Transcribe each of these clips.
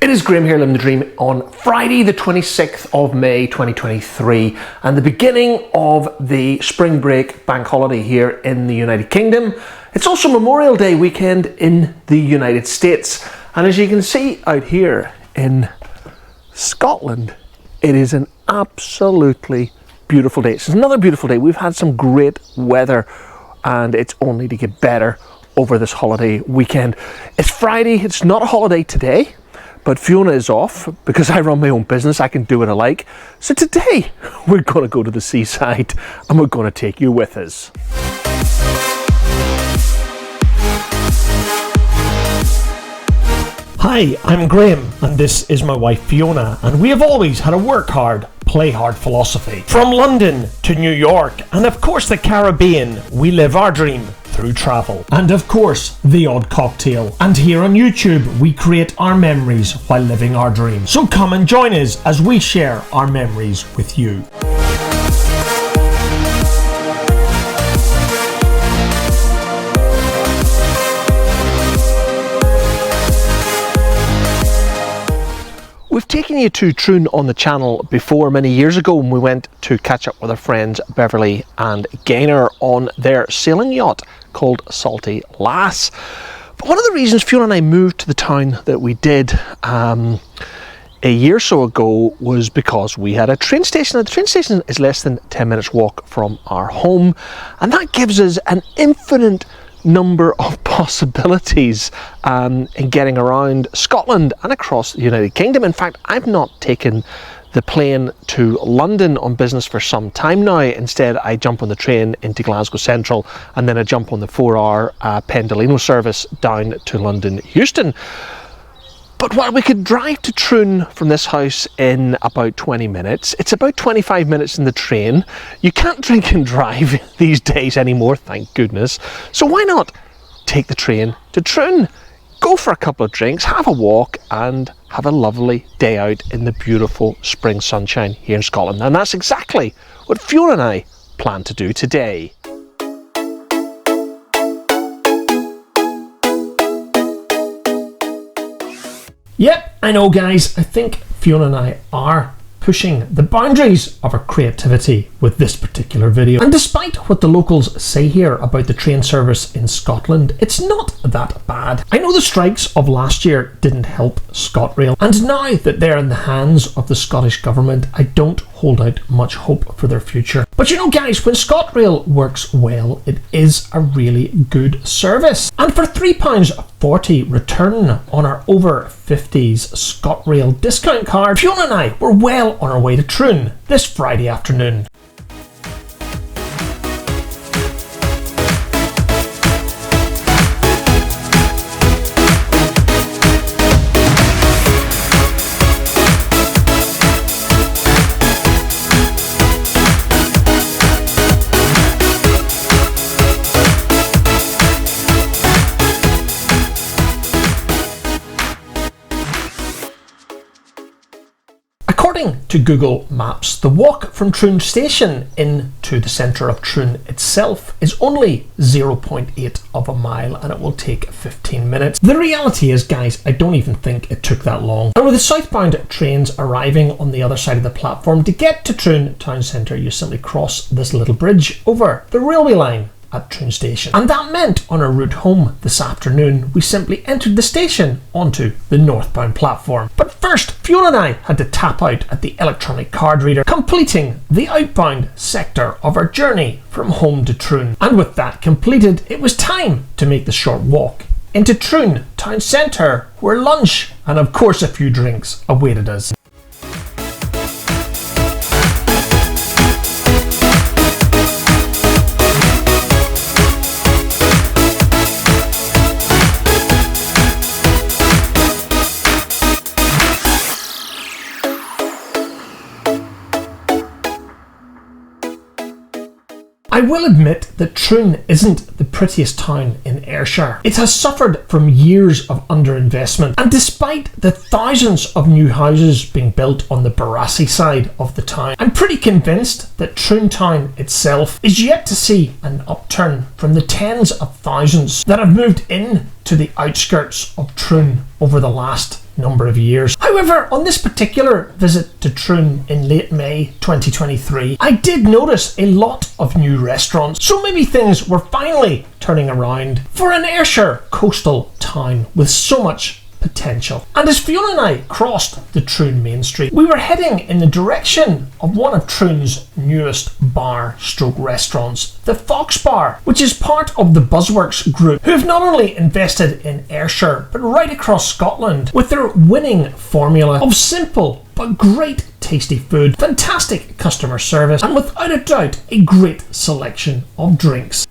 It is Graham here, Liv'n the Dream, on Friday the 26th of May 2023 and the beginning of the spring break bank holiday here in the United Kingdom. It's also Memorial Day weekend in the United States, and as you can see out here in Scotland, it is an absolutely beautiful day. It's another beautiful day. We've had some great weather and it's only to get better over this holiday weekend. It's Friday, it's not a holiday today, but Fiona is off because I run my own business. I can do what I like. So today we're going to go to the seaside and we're going to take you with us. Hi, I'm Graham and this is my wife Fiona, and we have always had a work hard, play hard philosophy. From London to New York and of course the Caribbean, we live our dream through travel. And of course, the odd cocktail. And here on YouTube, we create our memories while living our dream. So come and join us as we share our memories with you. We've taken you to Troon on the channel before many years ago when we went to catch up with our friends Beverly and Gaynor on their sailing yacht called Salty Lass. But one of the reasons Fiona and I moved to the town that we did a year or so ago was because we had a train station. Now, the train station is less than 10 minutes walk from our home, and that gives us an infinite number of possibilities in getting around Scotland and across the United Kingdom. In fact, I've not taken the plane to London on business for some time now. Instead, I jump on the train into Glasgow Central and then I jump on the 4-hour Pendolino service down to London Euston. But while we could drive to Troon from this house in about 20 minutes, it's about 25 minutes in the train. You can't drink and drive these days anymore, thank goodness. So why not take the train to Troon? Go for a couple of drinks, have a walk and have a lovely day out in the beautiful spring sunshine here in Scotland. And that's exactly what Fiona and I plan to do today. Yep, I know guys, I think Fiona and I are pushing the boundaries of our creativity with this particular video. And despite what the locals say here about the train service in Scotland, it's not that bad. I know the strikes of last year didn't help ScotRail, and now that they're in the hands of the Scottish Government, I don't hold out much hope for their future. But you know guys, when ScotRail works well, it is a really good service. And for £3.40 return on our over 50s ScotRail discount card, Fiona and I were well on our way to Troon this Friday afternoon. According to Google Maps, the walk from Troon Station into the centre of Troon itself is only 0.8 of a mile and it will take 15 minutes. The reality is, guys, I don't even think it took that long. And with the southbound trains arriving on the other side of the platform, to get to Troon town centre, you simply cross this little bridge over the railway line at Troon Station. And that meant on our route home this afternoon, we simply entered the station onto the northbound platform. But first, Fiona and I had to tap out at the electronic card reader, completing the outbound sector of our journey from home to Troon. And with that completed, it was time to make the short walk into Troon town centre, where lunch and of course a few drinks awaited us. I will admit that Troon isn't the prettiest town in Ayrshire. It has suffered from years of underinvestment, and despite the thousands of new houses being built on the Barassi side of the town, I'm pretty convinced that Troon town itself is yet to see an upturn from the tens of thousands that have moved in to the outskirts of Troon over the last number of years. However, on this particular visit to Troon in late May 2023, I did notice a lot of new restaurants, so maybe things were finally turning around for an Ayrshire coastal town with so much potential. And as Fiona and I crossed the Troon main street, we were heading in the direction of one of Troon's newest bar/restaurants, the Fox Bar, which is part of the Buzzworks group, who have not only invested in Ayrshire but right across Scotland with their winning formula of simple but great tasty food, fantastic customer service, and without a doubt a great selection of drinks.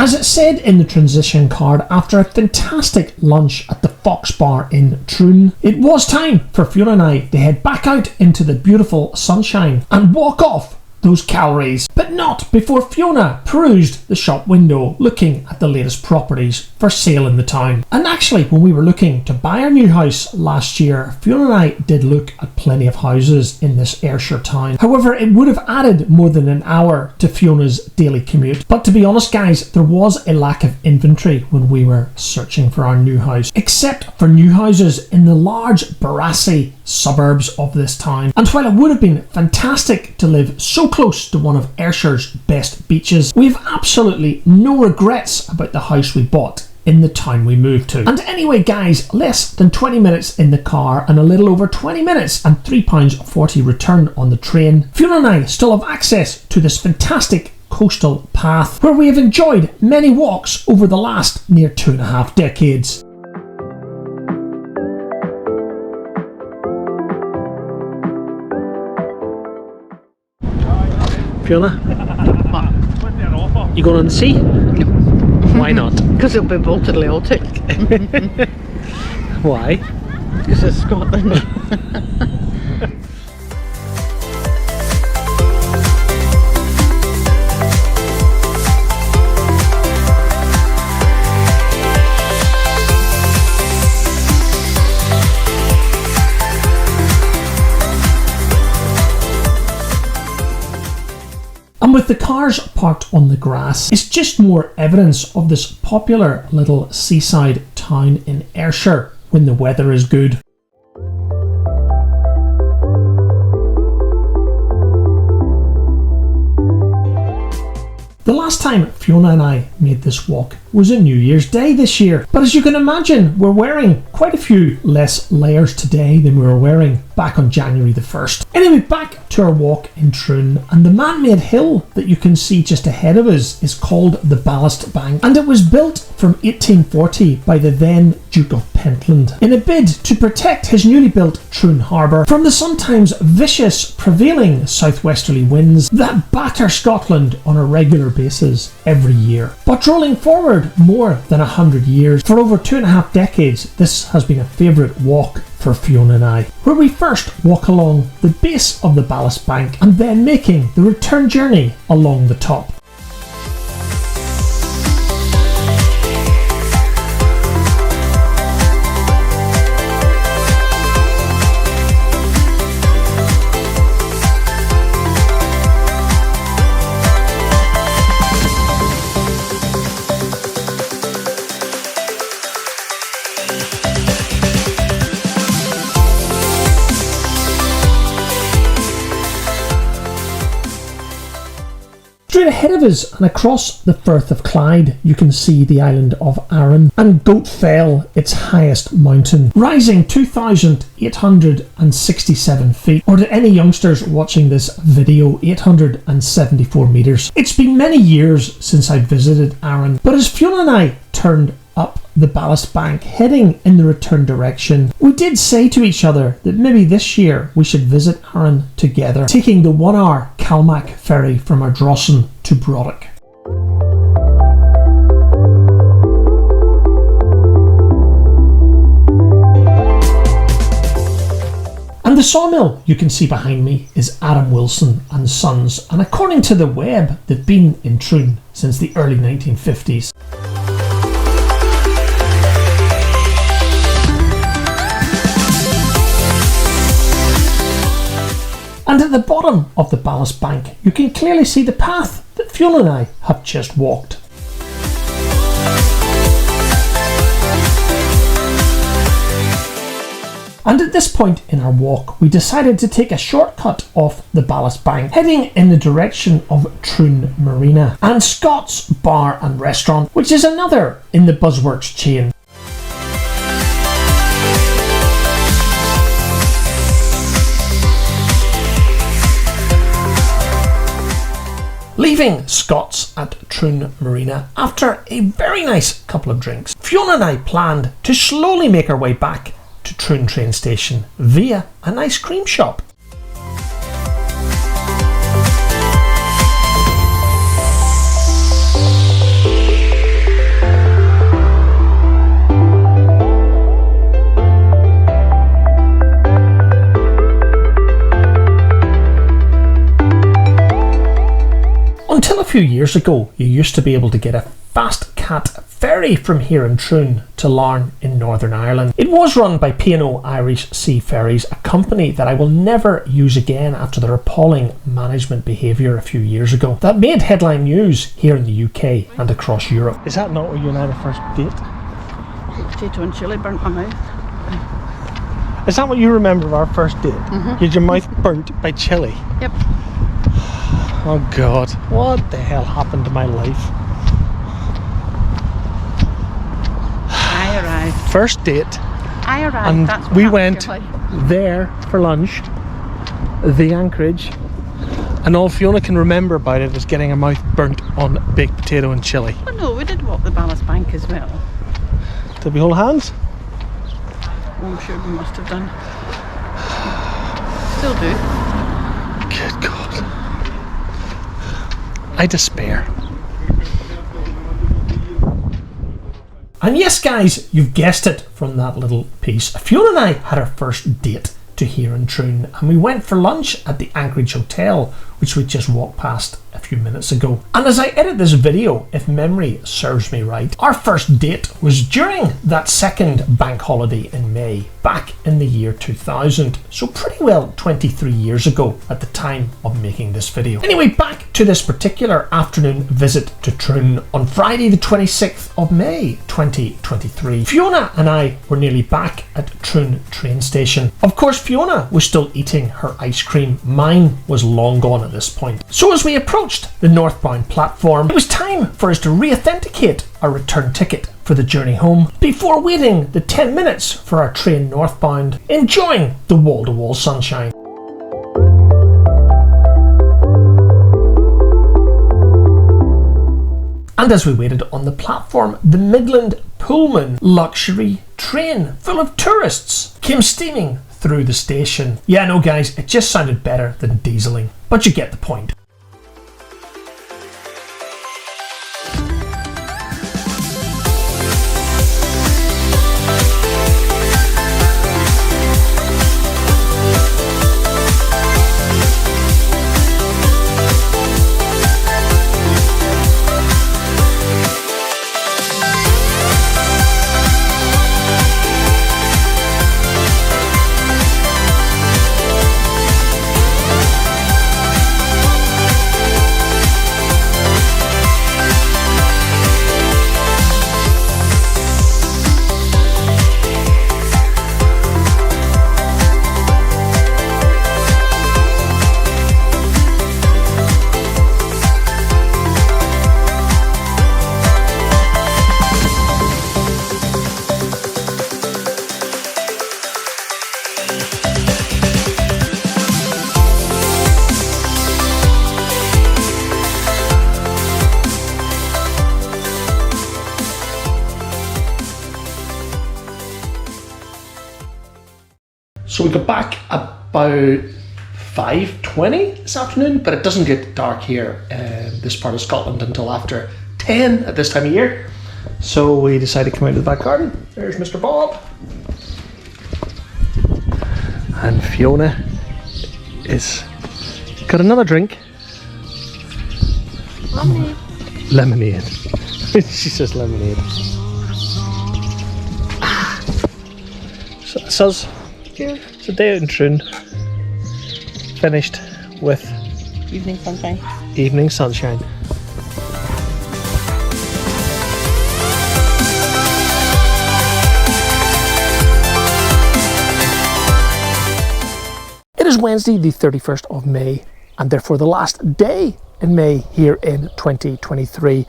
As it said in the transition card, after a fantastic lunch at the Fox Bar in Troon, it was time for Fiona and I to head back out into the beautiful sunshine and walk off those calories, but not before Fiona perused the shop window looking at the latest properties for sale in the town. And actually, when we were looking to buy our new house last year, Fiona and I did look at plenty of houses in this Ayrshire town. However, it would have added more than an hour to Fiona's daily commute. But to be honest guys, there was a lack of inventory when we were searching for our new house, except for new houses in the large Barassi suburbs of this town. And while it would have been fantastic to live so close to one of Ayrshire's best beaches, we have absolutely no regrets about the house we bought in the town we moved to. And anyway guys, less than 20 minutes in the car and a little over 20 minutes and £3.40 return on the train, Fiona and I still have access to this fantastic coastal path where we have enjoyed many walks over the last near 2.5 decades. Fiona, you going on the sea? No. Why not? Because it'll be bolted Atlantic. Why? Because it's Scotland. And with the cars parked on the grass, it's just more evidence of this popular little seaside town in Ayrshire when the weather is good. The last time Fiona and I made this walk was on New Year's Day this year, but as you can imagine, we're wearing quite a few less layers today than we were wearing back on January the 1st. Anyway, back to our walk in Troon, and the man-made hill that you can see just ahead of us is called the Ballast Bank, and it was built from 1840 by the then Duke of Pentland in a bid to protect his newly built Troon harbour from the sometimes vicious prevailing southwesterly winds that batter Scotland on a regular basis every year. But rolling forward more than 100 years, for over 2.5 decades, this has been a favourite walk for Fiona and I, where we first walk along the base of the Ballast Bank and then making the return journey along the top. Straight ahead of us and across the Firth of Clyde, you can see the island of Arran and Goat Fell, its highest mountain, rising 2,867 feet, or to any youngsters watching this video, 874 metres. It's been many years since I visited Arran, but as Fiona and I turned up the ballast bank, heading in the return direction. We did say to each other that maybe this year we should visit Arran together, taking the 1-hour Calmac ferry from Ardrossan to Brodick. And the sawmill you can see behind me is Adam Wilson and Sons, and according to the web, they've been in Troon since the early 1950s. And at the bottom of the ballast bank, you can clearly see the path that Fiona and I have just walked. And at this point in our walk, we decided to take a shortcut off the ballast bank, heading in the direction of Troon Marina and Scott's Bar and Restaurant, which is another in the Buzzworks chain. Leaving Scott's at Troon Marina after a very nice couple of drinks, Fiona and I planned to slowly make our way back to Troon train station via an ice cream shop. Until a few years ago, you used to be able to get a fast cat ferry from here in Troon to Larne in Northern Ireland. It was run by P&O Irish Sea Ferries, a company that I will never use again after their appalling management behaviour a few years ago. That made headline news here in the UK and across Europe. Is that not where you and I had our first date? Potato and chilli burnt my mouth. Is that what you remember of our first date? Mm-hmm. You had your mouth burnt by chilli? Yep. Oh God, what the hell happened to my life? I arrived. First date, I arrived. and That's what we happened went to your life. there for lunch, the Anchorage, and all Fiona can remember about it is getting her mouth burnt on baked potato and chilli. Oh no, we did walk the ballast bank as well. Did we hold hands? I'm sure we must have done. Still do. Good God. I despair. And yes guys, you've guessed it from that little piece. Fiona and I had our first date to here in Troon, and we went for lunch at the Anchorage Hotel, which we just walked past a few minutes ago. And as I edit this video, if memory serves me right, our first date was during that second bank holiday in May, back in the year 2000. So pretty well 23 years ago at the time of making this video. Anyway, back to this particular afternoon visit to Troon on Friday the 26th of May 2023. Fiona and I were nearly back at Troon train station. Of course, Fiona was still eating her ice cream. Mine was long gone at this point. So as we approached the northbound platform, it was time for us to re-authenticate our return ticket for the journey home before waiting the 10 minutes for our train northbound, enjoying the wall-to-wall sunshine. And as we waited on the platform, the Midland Pullman luxury train full of tourists came steaming through the station. Yeah, no guys, it just sounded better than dieseling, but you get the point. So we got back about 5:20 this afternoon, but it doesn't get dark here in this part of Scotland until after 10 at this time of year. So we decided to come out to the back garden. There's Mr. Bob. And Fiona is got another drink. Lemonade. Lemonade. She says lemonade. So it's us. Cheers. It's a day out in Troon. Finished with Evening sunshine. evening sunshine. It is Wednesday, the 31st of May, and therefore the last day in May here in 2023.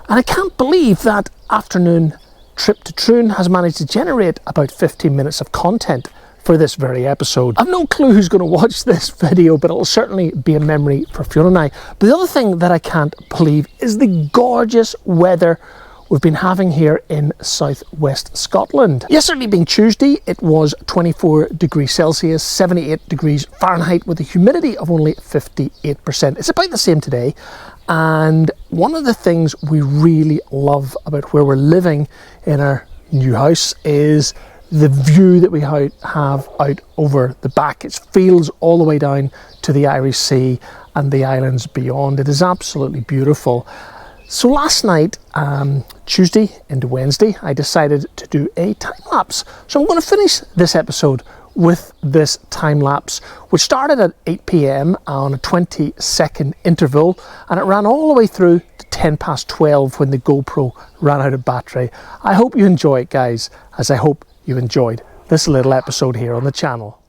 And I can't believe that afternoon trip to Troon has managed to generate about 15 minutes of content for this very episode. I've no clue who's going to watch this video, but it'll certainly be a memory for Fiona and I. But the other thing that I can't believe is the gorgeous weather we've been having here in southwest Scotland. Yesterday being Tuesday, it was 24 degrees Celsius, 78 degrees Fahrenheit with a humidity of only 58%. It's about the same today. And one of the things we really love about where we're living in our new house is the view that we have out over the back. It feels all the way down to the Irish Sea and the islands beyond. It is absolutely beautiful. So last night, Tuesday into Wednesday, I decided to do a time lapse. So I'm going to finish this episode with this time lapse, which started at 8 p.m. on a 20-second interval, and it ran all the way through to 10 past 12 when the GoPro ran out of battery. I hope you enjoy it, guys, as I hope you enjoyed this little episode here on the channel.